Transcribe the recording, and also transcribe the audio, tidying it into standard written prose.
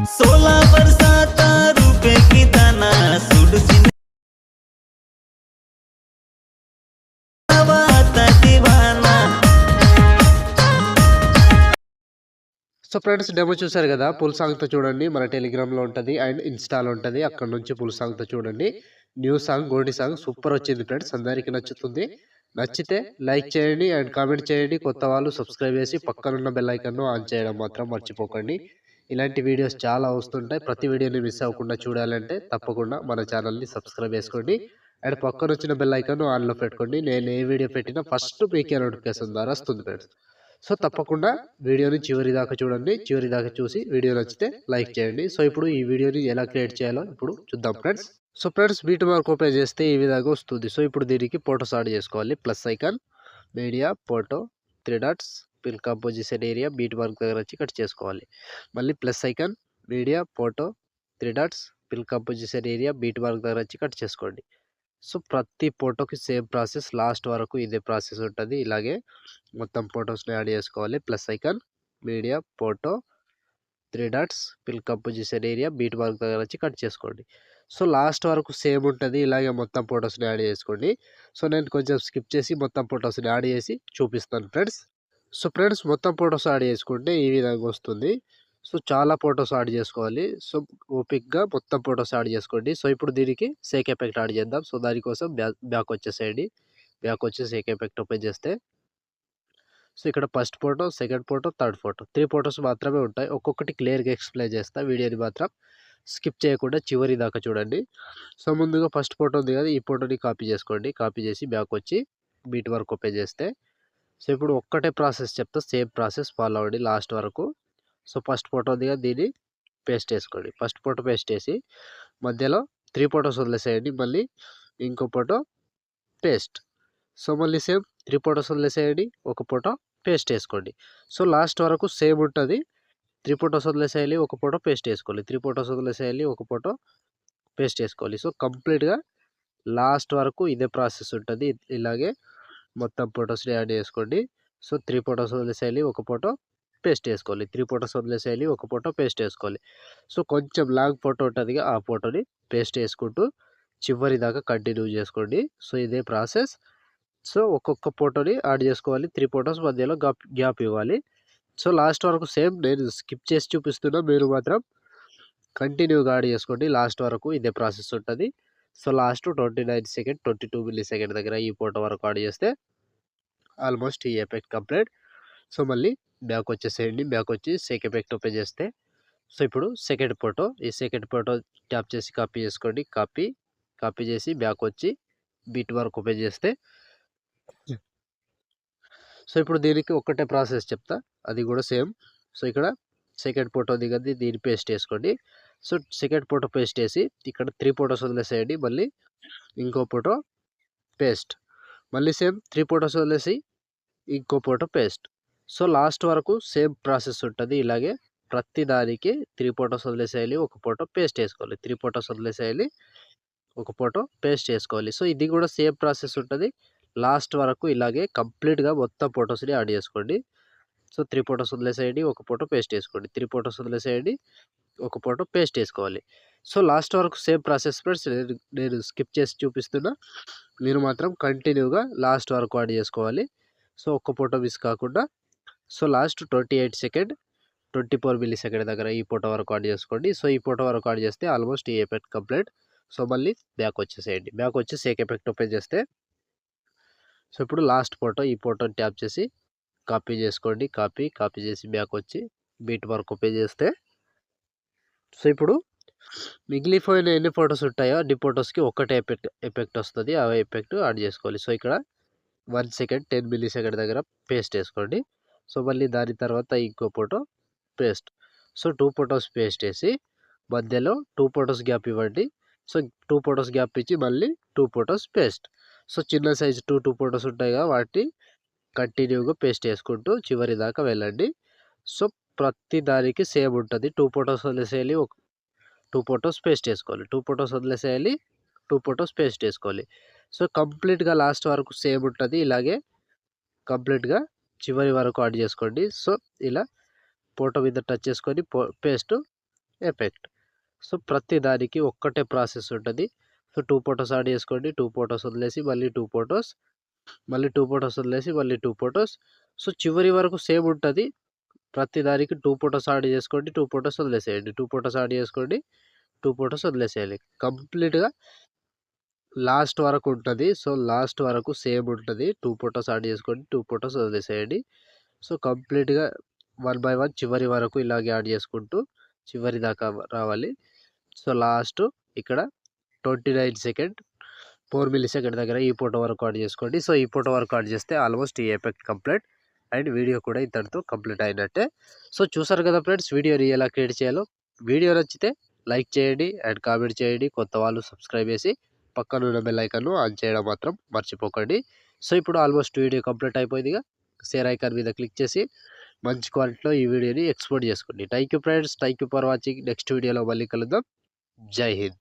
16 बरसाता रुपए की दाना सुड दीवाना। సో ఫ్రెండ్స్ డెమో చూసారు కదా, ఫుల్ సాంగ్తో చూడండి. మన టెలిగ్రామ్లో ఉంటుంది అండ్ ఇన్స్టాలో ఉంటుంది. అక్కడ నుంచి ఫుల్ సాంగ్తో చూడండి. న్యూ సాంగ్ గోడి సాంగ్ సూపర్ వచ్చింది ఫ్రెండ్స్, అందరికీ నచ్చుతుంది. నచ్చితే లైక్ చేయండి అండ్ కామెంట్ చేయండి. కొత్త వాళ్ళు సబ్స్క్రైబ్ చేసి పక్కనున్న బెల్ ఐకాన్ను ఆన్ చేయడం మాత్రం మర్చిపోకండి. ఇలాంటి వీడియోస్ చాలా వస్తుంటాయి. ప్రతి వీడియోని మిస్ అవ్వకుండా చూడాలంటే తప్పకుండా మన ఛానల్ని సబ్స్క్రైబ్ చేసుకోండి అండ్ పక్కన వచ్చిన బెల్ ఐకాన్ను ఆన్లో పెట్టుకోండి. నేను ఏ వీడియో పెట్టినా ఫస్ట్ మీకే నోటిఫికేషన్ ద్వారా వస్తుంది ఫ్రెండ్స్. సో తప్పకుండా వీడియోని చివరి దాకా చూడండి. చివరి దాకా చూసి వీడియో నచ్చితే లైక్ చేయండి. సో ఇప్పుడు ఈ వీడియోని ఎలా క్రియేట్ చేయాలో ఇప్పుడు చూద్దాం friends. So friends beat mark open చేస్తే ఈ విధంగా వస్తుంది. సో ఇప్పుడు దీనికి ఫోటోస్ యాడ్ చేసుకోవాలి. Plus icon, media, photo, 3 dots, fill composition area, beat mark దగ్గర వచ్చి కట్ చేసుకోవాలి. మళ్ళీ plus icon, media, photo, 3 dots, fill composition area, beat mark దగ్గర వచ్చి కట్ చేసుకోండి. సో ప్రతి ఫోటోకి సేమ్ ప్రాసెస్, లాస్ట్ వరకు ఇదే ప్రాసెస్ ఉంటుంది. ఇలాగే మొత్తం ఫొటోస్ని యాడ్ చేసుకోవాలి. Plus icon, media, photo, 3 dots, fill composition area, beat mark దగ్గర వచ్చి కట్ చేసుకోండి. సో లాస్ట్ వరకు సేమ్ ఉంటుంది. ఇలాగే మొత్తం ఫొటోస్ని యాడ్ చేసుకోండి. సో నేను కొంచెం స్కిప్ చేసి మొత్తం ఫొటోస్ని యాడ్ చేసి చూపిస్తాను ఫ్రెండ్స్. సో ఫ్రెండ్స్ మొత్తం ఫొటోస్ యాడ్ చేసుకుంటే ఈ విధంగా వస్తుంది. సో చాలా ఫొటోస్ యాడ్ చేసుకోవాలి. సో ఓపిక్గా మొత్తం ఫొటోస్ యాడ్ చేసుకోండి. సో ఇప్పుడు దీనికి సేక్ ఎఫెక్ట్ యాడ్ చేద్దాం. సో దానికోసం బ్యాక్ వచ్చేసేయండి. బ్యాక్ వచ్చి సేక్ ఎఫెక్ట్ ఓపెన్ చేస్తే సో ఇక్కడ first photo, second photo, third photo, 3 photos మాత్రమే ఉంటాయి. ఒక్కొక్కటి క్లియర్గా ఎక్స్ప్లెయిన్ చేస్తా. వీడియోని మాత్రం స్కిప్ చేయకుండా చివరి దాకా చూడండి. సో ముందుగా ఫస్ట్ ఫోటో ఉంది కదా, ఈ ఫోటోని కాపీ చేసుకోండి. కాపీ చేసి బ్యాక్ వచ్చి బీట్ వర్క్ ఓపెన్ చేస్తే సో ఇప్పుడు ఒక్కటే ప్రాసెస్ చెప్తా, సేమ్ ప్రాసెస్ ఫాలో అవ్వండి లాస్ట్ వరకు. సో ఫస్ట్ ఫోటో ఉంది కదా, దీన్ని పేస్ట్ చేసుకోండి. ఫస్ట్ ఫోటో పేస్ట్ చేసి మధ్యలో 3 ఫొటోస్ వదిలేసేయండి. మళ్ళీ ఇంకో ఫోటో పేస్ట్. సో మళ్ళీ సేమ్ 3 ఫొటోస్ వదిలేసేయండి, ఒక ఫోటో పేస్ట్ వేసుకోండి. సో లాస్ట్ వరకు సేమ్ ఉంటుంది. 3 ఫొటోస్ వదిలేసేయాలి, ఒక ఫోటో పేస్ట్ వేసుకోవాలి. 3 ఫొటోస్ వదిలేసేయాలి, ఒక ఫోటో పేస్ట్ వేసుకోవాలి. సో కంప్లీట్గా లాస్ట్ వరకు ఇదే ప్రాసెస్ ఉంటుంది. ఇలాగే మొత్తం ఫొటోస్ని యాడ్ చేసుకోండి. సో 3 ఫొటోస్ వదిలేసేయాలి, ఒక ఫోటో పేస్ట్ వేసుకోవాలి. 3 ఫొటోస్ వదిలేసేయాలి, ఒక ఫోటో పేస్ట్ వేసుకోవాలి. సో కొంచెం లాంగ్ ఫోటో ఉంటుంది, ఆ ఫోటోని పేస్ట్ వేసుకుంటూ చివరి దాకా కంటిన్యూ చేసుకోండి. సో ఇదే ప్రాసెస్. సో ఒక్కొక్క ఫోటోని యాడ్ చేసుకోవాలి. 3 ఫొటోస్ మధ్యలో గ్యాప్ ఇవ్వాలి. సో లాస్ట్ వరకు సేమ్, నేను స్కిప్ చేసి చూపిస్తున్నా, మీరు మాత్రం కంటిన్యూగా యాడ్ చేసుకోండి. లాస్ట్ వరకు ఇదే ప్రాసెస్ ఉంటుంది. So last 29 second, 22 milli second దగ్గర ఈ ఫోటో వరకు యాడ్ చేస్తే ఆల్మోస్ట్ ఈ ఎఫెక్ట్ కంప్లీట్. సో మళ్ళీ బ్యాక్ వచ్చేసేయండి. బ్యాక్ వచ్చి సేక్ ఎఫెక్ట్ ఓపెన్ చేస్తే సో ఇప్పుడు సెకండ్ ఫోటో, ఈ సెకండ్ ఫోటో ట్యాప్ చేసి కాపీ చేసుకోండి. కాపీ చేసి బ్యాక్ వచ్చి బీట్ వర్క్ ఓపెన్ చేస్తే సో ఇప్పుడు దీనికి ఒక్కటే ప్రాసెస్ చెప్తా, అది కూడా సేమ్. సో ఇక్కడ సెకండ్ ఫోటో దిగద్ది, దీన్ని పేస్ట్ చేసుకోండి. సో సెకండ్ ఫోటో పేస్ట్ చేసి ఇక్కడ 3 ఫొటోస్ వదిలేసేయండి. మళ్ళీ ఇంకో ఫోటో పేస్ట్. మళ్ళీ సేమ్ 3 ఫొటోస్ వదిలేసి ఇంకో ఫోటో పేస్ట్. సో లాస్ట్ వరకు సేమ్ ప్రాసెస్ ఉంటుంది. ఇలాగే ప్రతి దానికి 3 ఫొటోస్ వదిలేసేయాలి, ఒక ఫోటో పేస్ట్ వేసుకోవాలి. 3 ఫొటోస్ వదిలేసేయాలి, ఒక ఫోటో పేస్ట్ చేసుకోవాలి. సో ఇది కూడా సేమ్ ప్రాసెస్ ఉంటుంది. లాస్ట్ వరకు ఇలాగే కంప్లీట్గా మొత్తం ఫొటోస్ని యాడ్ చేసుకోండి. సో 3 ఫొటోస్ వదిలేసేయండి, ఒక ఫోటో పేస్ట్ వేసుకోండి. 3 ఫొటోస్ వదిలేసేయండి, ఒక ఫోటో పేస్ట్ వేసుకోవాలి. సో లాస్ట్ వరకు సేమ్ ప్రాసెస్ ఫ్రెండ్స్. నేను స్కిప్ చేసి చూపిస్తున్నా, మీరు మాత్రం కంటిన్యూగా లాస్ట్ వరకు యాడ్ చేసుకోవాలి. సో ఒక్క ఫోటో మిస్ కాకుండా. So last 28 second, 24 milli second దగ్గర ఈ ఫోటో వరకు యాడ్ చేసుకోండి. సో ఈ ఫోటో వరకు యాడ్ చేస్తే ఆల్మోస్ట్ ఈ ఎఫెక్ట్ కంప్లీట్. సో మళ్ళీ బ్యాక్ వచ్చేసేయండి. బ్యాక్ వచ్చి సేక్ ఎఫెక్ట్ ఓపెన్ చేస్తే సో ఇప్పుడు లాస్ట్ ఫోటో, ఈ ఫోటోని ట్యాప్ చేసి కాపీ చేసుకోండి. కాపీ చేసి బ్యాక్ వచ్చి బీట్ వర్క్ ఓపెన్ చేస్తే సో ఇప్పుడు మిగిలిపోయిన ఎన్ని ఫొటోస్ ఉంటాయో అన్ని ఫొటోస్కి ఒక్కటే ఎఫెక్ట్ వస్తుంది. ఆ ఎఫెక్ట్ యాడ్ చేసుకోవాలి. సో ఇక్కడ 1 సెకండ్, 10 మిల్లీ సెకండ్ దగ్గర పేస్ట్ వేసుకోండి. సో మళ్ళీ దాని తర్వాత ఇంకో photo paste. So 2 photos paste వేసి మధ్యలో 2 ఫొటోస్ గ్యాప్ ఇవ్వండి. సో 2 ఫొటోస్ గ్యాప్ ఇచ్చి మళ్ళీ 2 ఫొటోస్ పేస్ట్. సో చిన్న సైజు 2 ఫొటోస్ ఉంటాయి కదా, వాటిని కంటిన్యూగా పేస్ట్ చేసుకుంటూ చివరి దాకా వెళ్ళండి. సో ప్రతి దానికి సేమ్ ఉంటుంది. 2 ఫొటోస్ వదిలేసేయాలి, 2 ఫొటోస్ పేస్ట్ వేసుకోవాలి. 2 ఫొటోస్ వదిలేసేయాలి, 2 ఫొటోస్ పేస్ట్ వేసుకోవాలి. సో కంప్లీట్గా లాస్ట్ వరకు సేమ్ ఉంటుంది. ఇలాగే కంప్లీట్గా చివరి వరకు యాడ్ చేసుకోండి. సో ఇలా ఫోటో మీద టచ్ చేసుకొని పేస్ట్, ఎఫెక్ట్. సో ప్రతి దానికి ఒక్కటే ప్రాసెస్ ఉంటుంది. సో 2 ఫోటోస్ యాడ్ చేసుకోండి, 2 ఫోటోస్ వదిలేసి మళ్ళీ 2 ఫోటోస్, మళ్ళీ 2 ఫోటోస్ వదిలేసి మళ్ళీ 2 ఫోటోస్. సో చివరి వరకు సేమ్ ఉంటుంది. ప్రతి దానికి 2 ఫోటోస్ యాడ్ చేసుకోండి, 2 ఫోటోస్ వదిలేసేయండి, 2 ఫోటోస్ యాడ్ చేసుకోండి, 2 ఫోటోస్ వదిలేసేయాలి. కంప్లీట్‌గా లాస్ట్ వరకు ఉంటది. సో లాస్ట్ వరకు సేమ్ ఉంటది. 2 ఫోటోస్ యాడ్ చేసుకోండి, 2 ఫోటోస్ వదిలేసేయండి. సో కంప్లీట్‌గా వన్ బై వన్ చివరి వరకు ఇలాగే యాడ్ చేసుకుంటూ చివరి దాకా రావాలి. సో లాస్ట్ ఇక్కడ 29 సెకండ్ 4 మిల్లీ సెకండ్ దగ్గర ఈ ఫోటో వరకు యాడ్ చేసుకోండి. సో ఈ ఫోటో వరకు యాడ్ చేస్తే ఆల్మోస్ట్ ఈ ఎఫెక్ట్ కంప్లీట్ అండ్ వీడియో కూడా ఇంతటితో కంప్లీట్ అయినట్టే. సో చూసారు కదా ఫ్రెండ్స్, వీడియోని ఎలా క్రియేట్ చేయాలో. వీడియో నచ్చితే లైక్ చేయండి అండ్ కామెంట్ చేయండి. కొత్త వాళ్ళు సబ్స్క్రైబ్ చేసి పక్కనున్న బెల్ ఐకాన్‌ను ఆన్ చేయడం మాత్రం మర్చిపోకండి. సో ఇప్పుడు ఆల్మోస్ట్ వీడియో కంప్లీట్ అయిపోయిందిగా. షేర్ ఐకాన్ మీద క్లిక్ చేసి మంచి క్వాలిటీలో ఈ వీడియోని ఎక్స్‌పోర్ట్ చేసుకోండి. Thank you friends. Thank you for watching. Next వీడియోలో మళ్ళీ కలుద్దాం. జై హింద్.